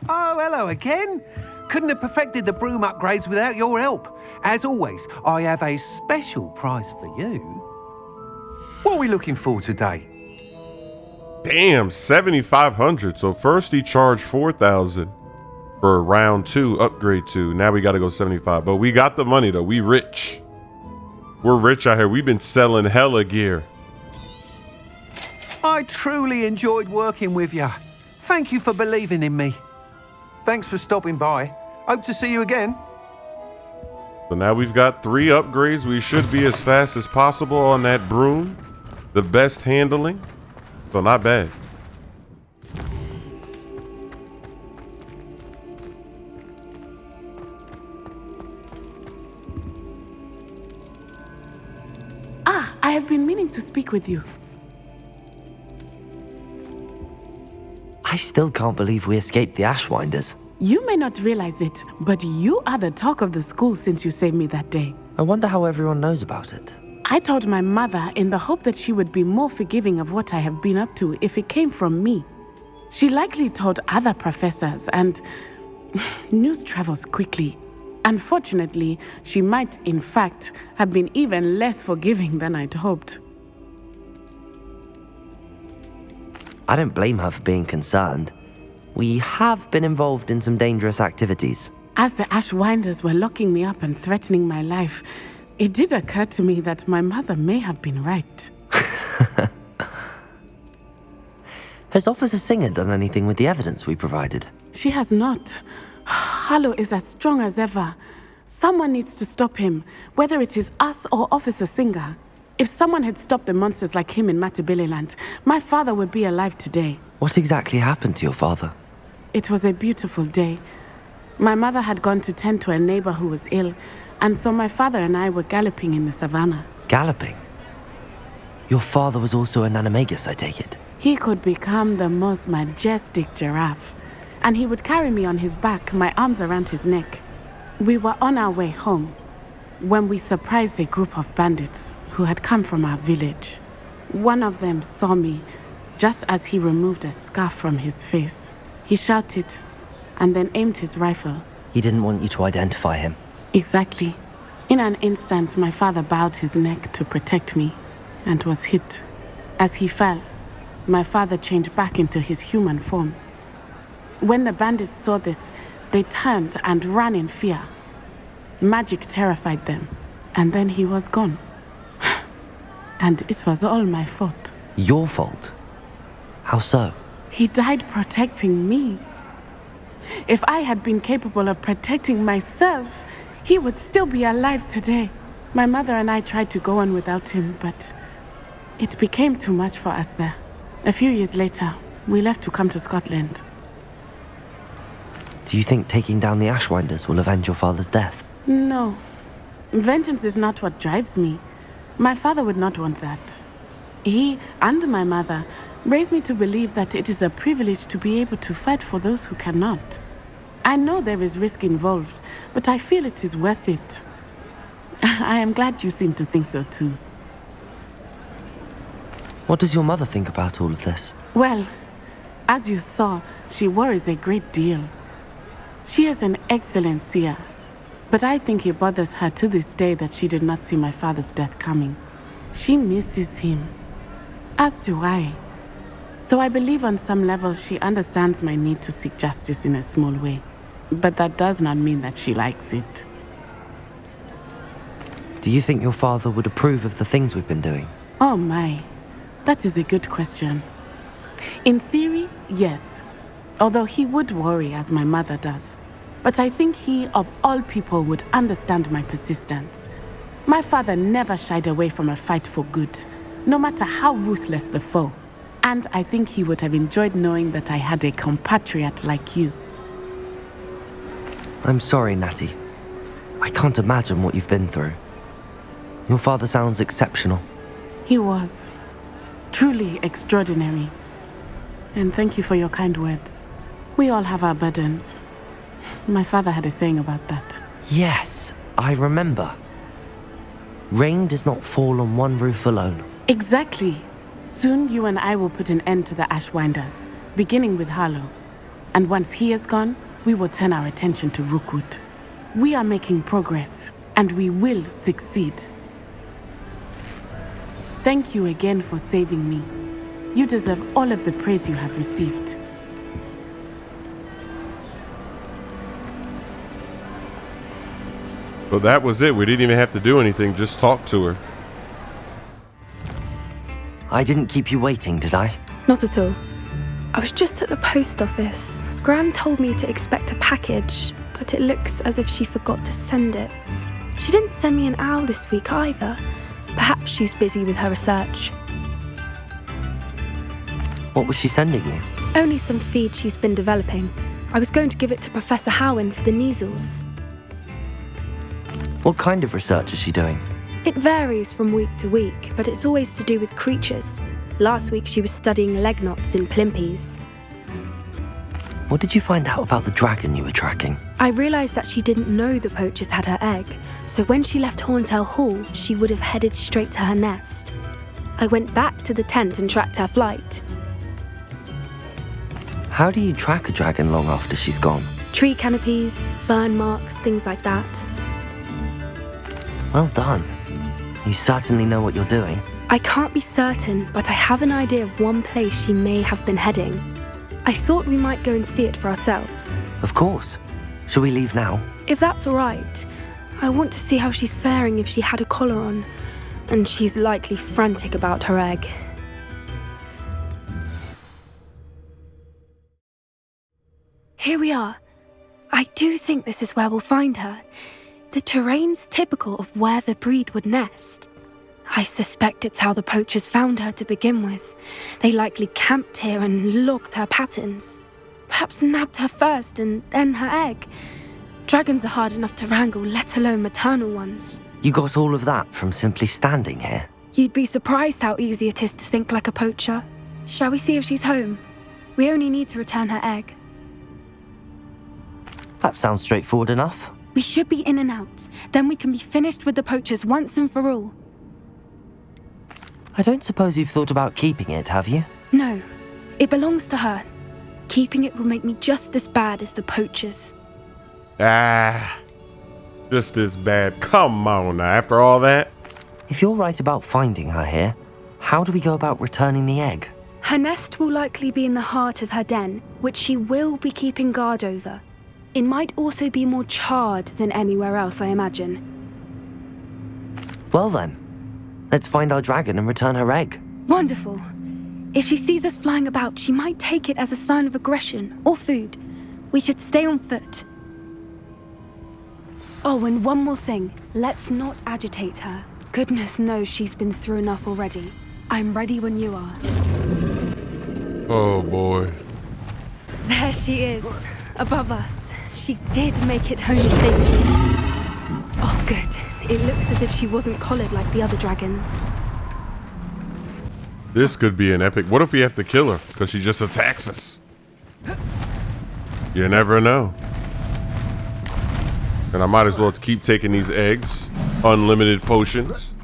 Oh, hello again. Couldn't have perfected the broom upgrades without your help. As always, I have a special prize for you. What are we looking for today? Damn, 7,500. So first he charged 4,000 for round 2, upgrade 2. Now we got to go 75. But we got the money though. We rich. We're rich out here. We've been selling hella gear. I truly enjoyed working with you. Thank you for believing in me. Thanks for stopping by. Hope to see you again. So now we've got 3 upgrades. We should be as fast as possible on that broom. The best handling. So not bad. I have been meaning to speak with you. I still can't believe we escaped the Ashwinders. You may not realize it, but you are the talk of the school since you saved me that day. I wonder how everyone knows about it. I told my mother in the hope that she would be more forgiving of what I have been up to if it came from me. She likely told other professors, and news travels quickly. Unfortunately, she might, in fact, have been even less forgiving than I'd hoped. I don't blame her for being concerned. We have been involved in some dangerous activities. As the Ashwinders were locking me up and threatening my life, it did occur to me that my mother may have been right. Has Officer Singer done anything with the evidence we provided? She has not. Harlow is as strong as ever. Someone needs to stop him, whether it is us or Officer Singer. If someone had stopped the monsters like him in Matabeleland, my father would be alive today. What exactly happened to your father? It was a beautiful day. My mother had gone to tend to a neighbor who was ill, and so my father and I were galloping in the savannah. Galloping? Your father was also an animagus, I take it? He could become the most majestic giraffe, and he would carry me on his back, my arms around his neck. We were on our way home when we surprised a group of bandits who had come from our village. One of them saw me just as he removed a scarf from his face. He shouted and then aimed his rifle. He didn't want you to identify him. Exactly. In an instant, my father bowed his neck to protect me and was hit. As he fell, my father changed back into his human form. When the bandits saw this, they turned and ran in fear. Magic terrified them, and then he was gone. And it was all my fault. Your fault? How so? He died protecting me. If I had been capable of protecting myself, he would still be alive today. My mother and I tried to go on without him, but it became too much for us there. A few years later, we left to come to Scotland. Do you think taking down the Ashwinders will avenge your father's death? No. Vengeance is not what drives me. My father would not want that. He and my mother raised me to believe that it is a privilege to be able to fight for those who cannot. I know there is risk involved, but I feel it is worth it. I am glad you seem to think so too. What does your mother think about all of this? Well, as you saw, she worries a great deal. She is an excellent seer, but I think it bothers her to this day that she did not see my father's death coming. She misses him, as do I. So I believe on some level she understands my need to seek justice in a small way. But that does not mean that she likes it. Do you think your father would approve of the things we've been doing? Oh my, that is a good question. In theory, yes. Although he would worry as my mother does. But I think he, of all people, would understand my persistence. My father never shied away from a fight for good, no matter how ruthless the foe. And I think he would have enjoyed knowing that I had a compatriot like you. I'm sorry, Natty. I can't imagine what you've been through. Your father sounds exceptional. He was. Truly extraordinary. And thank you for your kind words. We all have our burdens. My father had a saying about that. Yes, I remember. Rain does not fall on one roof alone. Exactly. Soon you and I will put an end to the Ashwinders, beginning with Harlow. And once he is gone, we will turn our attention to Rookwood. We are making progress, and we will succeed. Thank you again for saving me. You deserve all of the praise you have received. But that was it. We didn't even have to do anything, just talk to her. I didn't keep you waiting, did I? Not at all. I was just at the post office. Gran told me to expect a package, but it looks as if she forgot to send it. She didn't send me an owl this week either. Perhaps she's busy with her research. What was she sending you? Only some feed she's been developing. I was going to give it to Professor Howen for the measles. What kind of research is she doing? It varies from week to week, but it's always to do with creatures. Last week she was studying leg knots in plimpies. What did you find out about the dragon you were tracking? I realised that she didn't know the poachers had her egg, so when she left Horntail Hall, she would have headed straight to her nest. I went back to the tent and tracked her flight. How do you track a dragon long after she's gone? Tree canopies, burn marks, things like that. Well done. You certainly know what you're doing. I can't be certain, but I have an idea of one place she may have been heading. I thought we might go and see it for ourselves. Of course. Shall we leave now? If that's all right. I want to see how she's faring if she had a collar on. And she's likely frantic about her egg. Here we are. I do think this is where we'll find her. The terrain's typical of where the breed would nest. I suspect it's how the poachers found her to begin with. They likely camped here and logged her patterns. Perhaps nabbed her first and then her egg. Dragons are hard enough to wrangle, let alone maternal ones. You got all of that from simply standing here? You'd be surprised how easy it is to think like a poacher. Shall we see if she's home? We only need to return her egg. That sounds straightforward enough. We should be in and out. Then we can be finished with the poachers once and for all. I don't suppose you've thought about keeping it, have you? No, it belongs to her. Keeping it will make me just as bad as the poachers. Just as bad. Come on now, after all that. If you're right about finding her here, how do we go about returning the egg? Her nest will likely be in the heart of her den, which she will be keeping guard over. It might also be more charred than anywhere else, I imagine. Well then, let's find our dragon and return her egg. Wonderful. If she sees us flying about, she might take it as a sign of aggression or food. We should stay on foot. Oh, and one more thing. Let's not agitate her. Goodness knows she's been through enough already. I'm ready when you are. Oh boy. There she is, above us. She did make it home safely. Oh, good. It looks as if she wasn't collared like the other dragons. This could be an epic. What if we have to kill her because she just attacks us? You never know. And I might as well keep taking these eggs. Unlimited potions.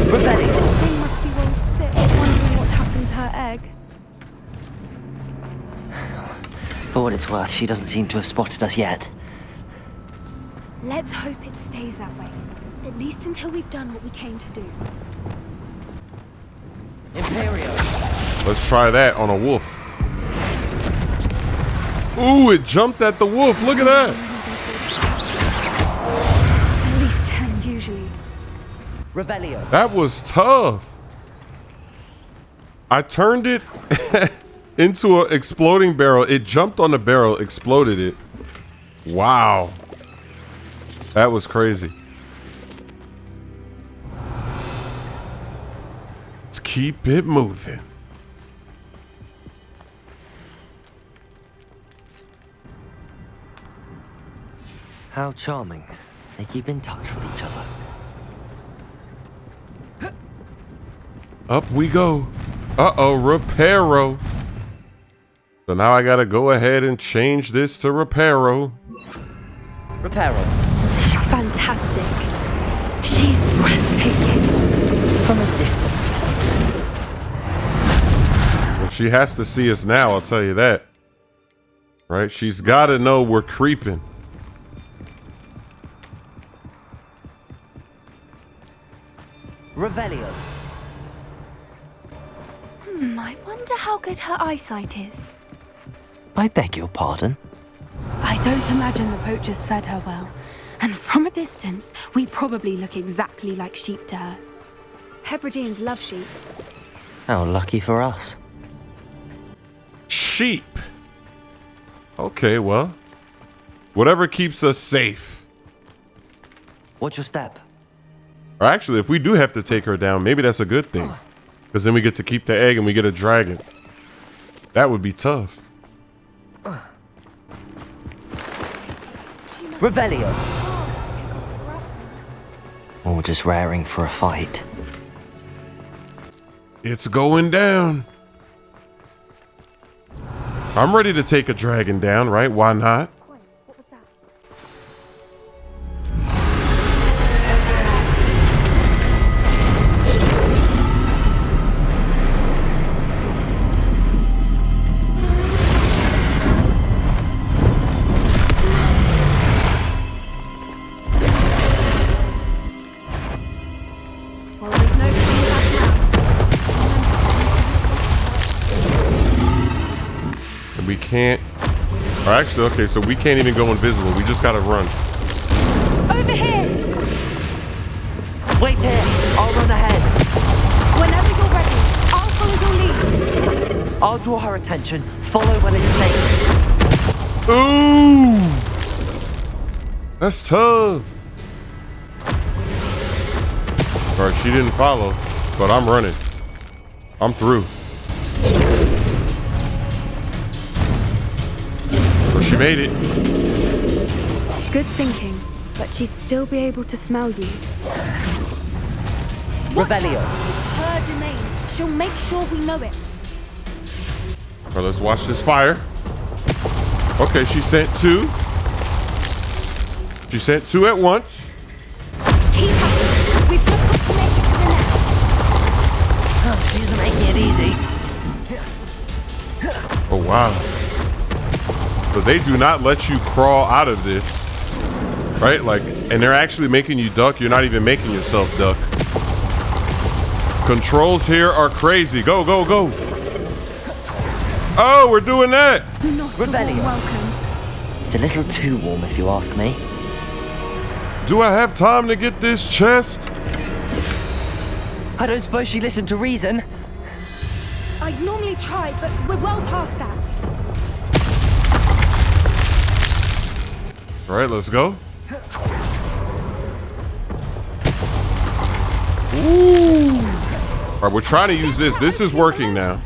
Revelli. They must be well sick, wondering what happened to her egg. For what it's worth, she doesn't seem to have spotted us yet. Let's hope it stays that way. At least until we've done what we came to do. Imperio. Let's try that on a wolf. Ooh, it jumped at the wolf. Look at that. At least 10 usually. Revelio. That was tough. I turned it into an exploding barrel. It jumped on the barrel, exploded it. Wow. That was crazy. Let's keep it moving. How charming. They keep in touch with each other. Up we go. Uh-oh, Reparo. So now I gotta go ahead and change this to Reparo. Reparo. Fantastic. She's breathtaking. From a distance. Well, she has to see us now, I'll tell you that. Right? She's got to know we're creeping. Revelio. I wonder how good her eyesight is. I beg your pardon? I don't imagine the poachers fed her well. And from a distance, we probably look exactly like sheep to her. Hebrideans love sheep. How lucky for us. Sheep. Okay, well, whatever keeps us safe. What's your step? Or actually, if we do have to take her down, maybe that's a good thing. Because then we get to keep the egg and we get a dragon. That would be tough. Revelio. Or just raring for a fight. It's going down. I'm ready to take a dragon down, right? Why not? Well, there's no turning back now. We can't. Or actually, okay, so we can't even go invisible. We just gotta run. Over here! Wait here. I'll run ahead. Whenever you're ready, I'll follow your lead. I'll draw her attention. Follow when it's safe. Ooh! That's tough. All right, she didn't follow, but I'm running. I'm through. Well, she made it. Good thinking, but she'd still be able to smell you. Revelio. It's her domain. She'll make sure we know it. All right, let's watch this fire. Okay, she sent two. She sent two at once. Keep at it. We've just got to make it to the nest. Oh, she isn't making it easy. Oh, wow. So they do not let you crawl out of this, right? Like, and they're actually making you duck. You're not even making yourself duck. Controls here are crazy. Go, go, go. Oh, we're doing that. Not a Revelio. warm welcome. It's a little too warm if you ask me. Do I have time to get this chest? I don't suppose she listened to reason. I'd normally try, but we're well past that. All right, let's go. Ooh. All right, we're trying to use this. This is working now.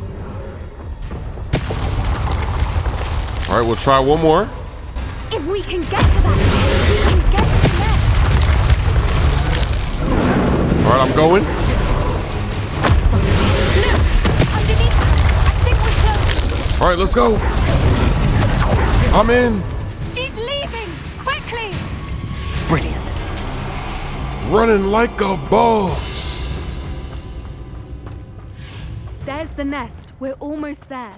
All right, we'll try one more. If we can get to that, we can get to the nest. All right, I'm going. Look, underneath her. I think we're close. All right, let's go. I'm in. She's leaving. Quickly. Brilliant. Running like a boss. There's the nest. We're almost there.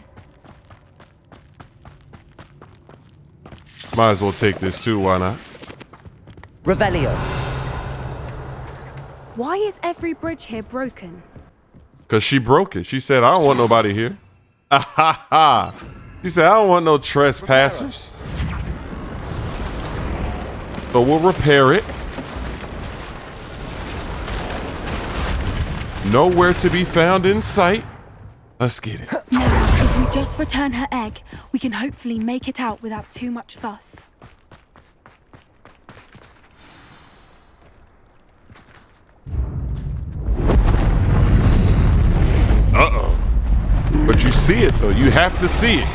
Might as well take this too, why not? Revelio. Why is every bridge here broken? Because she broke it. She said, I don't want nobody here. Ah, ha, ha. She said, I don't want no trespassers. So we'll repair it. Nowhere to be found in sight. Let's get it. Now, if we just return her egg, we can hopefully make it out without too much fuss. Uh-oh. But you see it, though. You have to see it.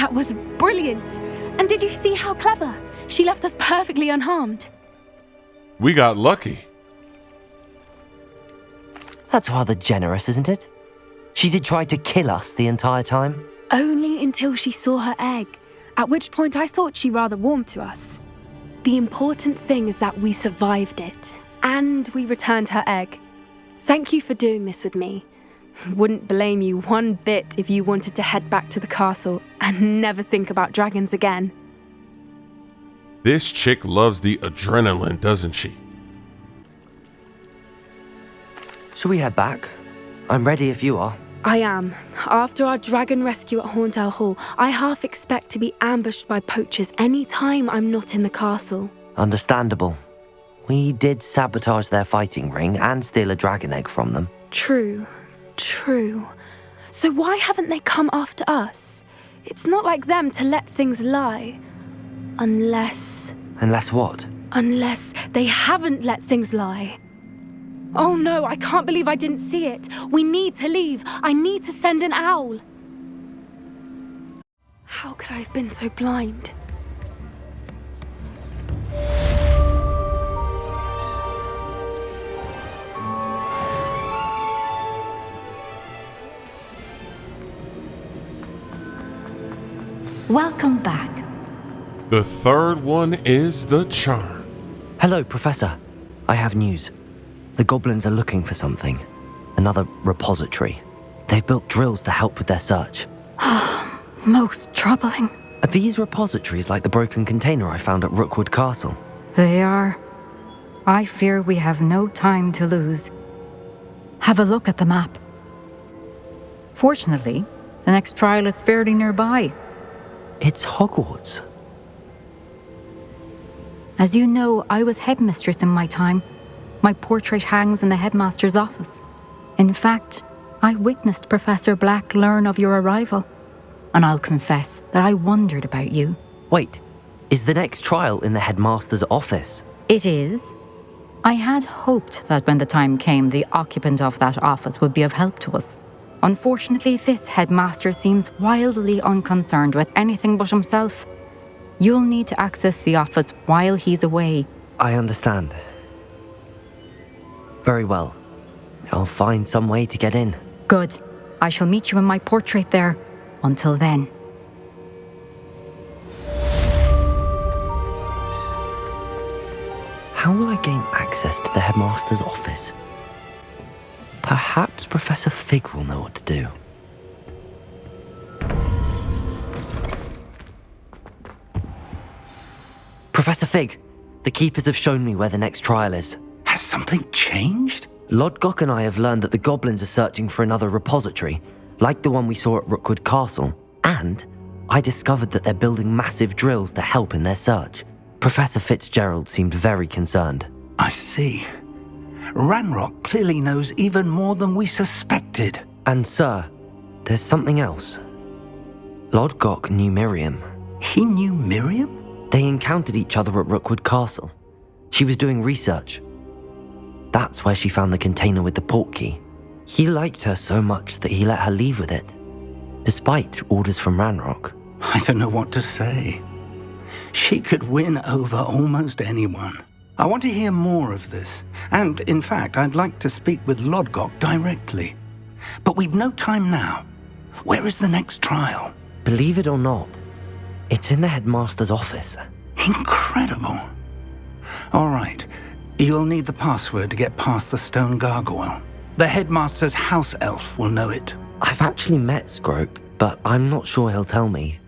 That was brilliant. And did you see how clever? She left us perfectly unharmed. We got lucky. That's rather generous, isn't it? She did try to kill us the entire time. Only until she saw her egg, at which point I thought she rather warmed to us. The important thing is that we survived it, and we returned her egg. Thank you for doing this with me. Wouldn't blame you one bit if you wanted to head back to the castle and never think about dragons again. This chick loves the adrenaline, doesn't she? Shall we head back? I'm ready if you are. I am. After our dragon rescue at Hauntel Hall, I half expect to be ambushed by poachers any time I'm not in the castle. Understandable. We did sabotage their fighting ring and steal a dragon egg from them. True. So why haven't they come after us? It's not like them to let things lie. Unless what? Unless they haven't let things lie. Oh no, I can't believe I didn't see it. We need to leave. I need to send an owl. How could I have been so blind? Welcome back. The third one is the charm. Hello, Professor. I have news. The goblins are looking for something. Another repository. They've built drills to help with their search. Most troubling. Are these repositories like the broken container I found at Rookwood Castle? They are. I fear we have no time to lose. Have a look at the map. Fortunately, the next trial is fairly nearby. It's Hogwarts. As you know, I was headmistress in my time. My portrait hangs in the headmaster's office. In fact, I witnessed Professor Black learn of your arrival. And I'll confess that I wondered about you. Wait, is the next trial in the headmaster's office? It is. I had hoped that when the time came, the occupant of that office would be of help to us. Unfortunately, this headmaster seems wildly unconcerned with anything but himself. You'll need to access the office while he's away. I understand. Very well. I'll find some way to get in. Good. I shall meet you in my portrait there. Until then. How will I gain access to the headmaster's office? Perhaps Professor Fig will know what to do. Professor Fig, the keepers have shown me where the next trial is. Has something changed? Lodgok and I have learned that the goblins are searching for another repository, like the one we saw at Rookwood Castle, and I discovered that they're building massive drills to help in their search. Professor Fitzgerald seemed very concerned. I see. Ranrock clearly knows even more than we suspected. And sir, there's something else. Lodgok knew Miriam. He knew Miriam? They encountered each other at Rookwood Castle. She was doing research. That's where she found the container with the portkey. He liked her so much that he let her leave with it, despite orders from Ranrock. I don't know what to say. She could win over almost anyone. I want to hear more of this. And, in fact, I'd like to speak with Lodgok directly. But we've no time now. Where is the next trial? Believe it or not, it's in the headmaster's office. Incredible. All right. You'll need the password to get past the stone gargoyle. The headmaster's house elf will know it. I've actually met Scrope, but I'm not sure he'll tell me.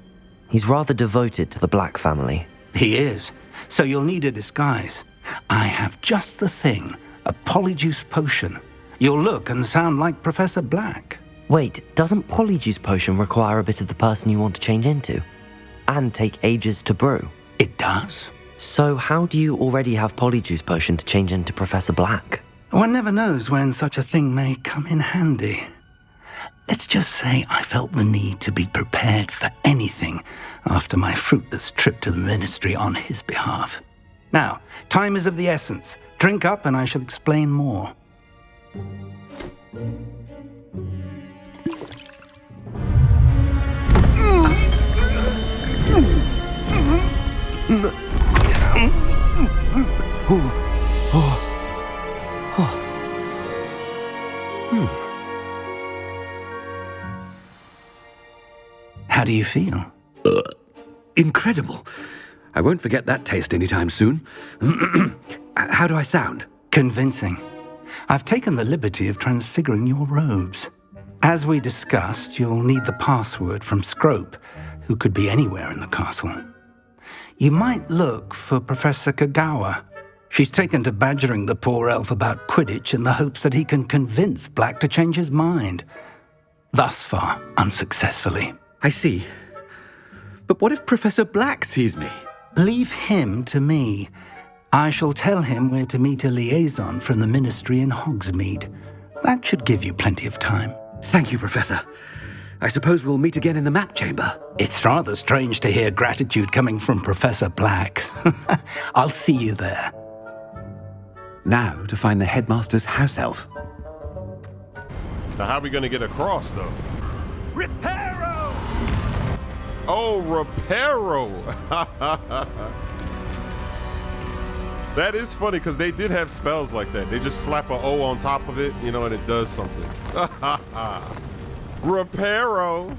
He's rather devoted to the Black family. He is. So you'll need a disguise. I have just the thing, a Polyjuice potion. You'll look and sound like Professor Black. Wait, doesn't Polyjuice potion require a bit of the person you want to change into? And take ages to brew? It does. So how do you already have Polyjuice potion to change into Professor Black? One never knows when such a thing may come in handy. Let's just say I felt the need to be prepared for anything after my fruitless trip to the ministry on his behalf. Now, time is of the essence. Drink up and I shall explain more. How do you feel? Incredible. I won't forget that taste anytime soon. How do I sound? Convincing. I've taken the liberty of transfiguring your robes. As we discussed, you'll need the password from Scrope, who could be anywhere in the castle. You might look for Professor Kagawa. She's taken to badgering the poor elf about Quidditch in the hopes that he can convince Black to change his mind. Thus far, unsuccessfully. I see. But what if Professor Black sees me? Leave him to me. I shall tell him where to meet a liaison from the Ministry in Hogsmeade. That should give you plenty of time. Thank you, Professor. I suppose we'll meet again in the map chamber. It's rather strange to hear gratitude coming from Professor Black. I'll see you there. Now to find the headmaster's house elf. Now, how are we gonna get across, though? Reparo! Oh, Reparo! That is funny, because they did have spells like that. They just slap an O on top of it, you know, and it does something. Reparo!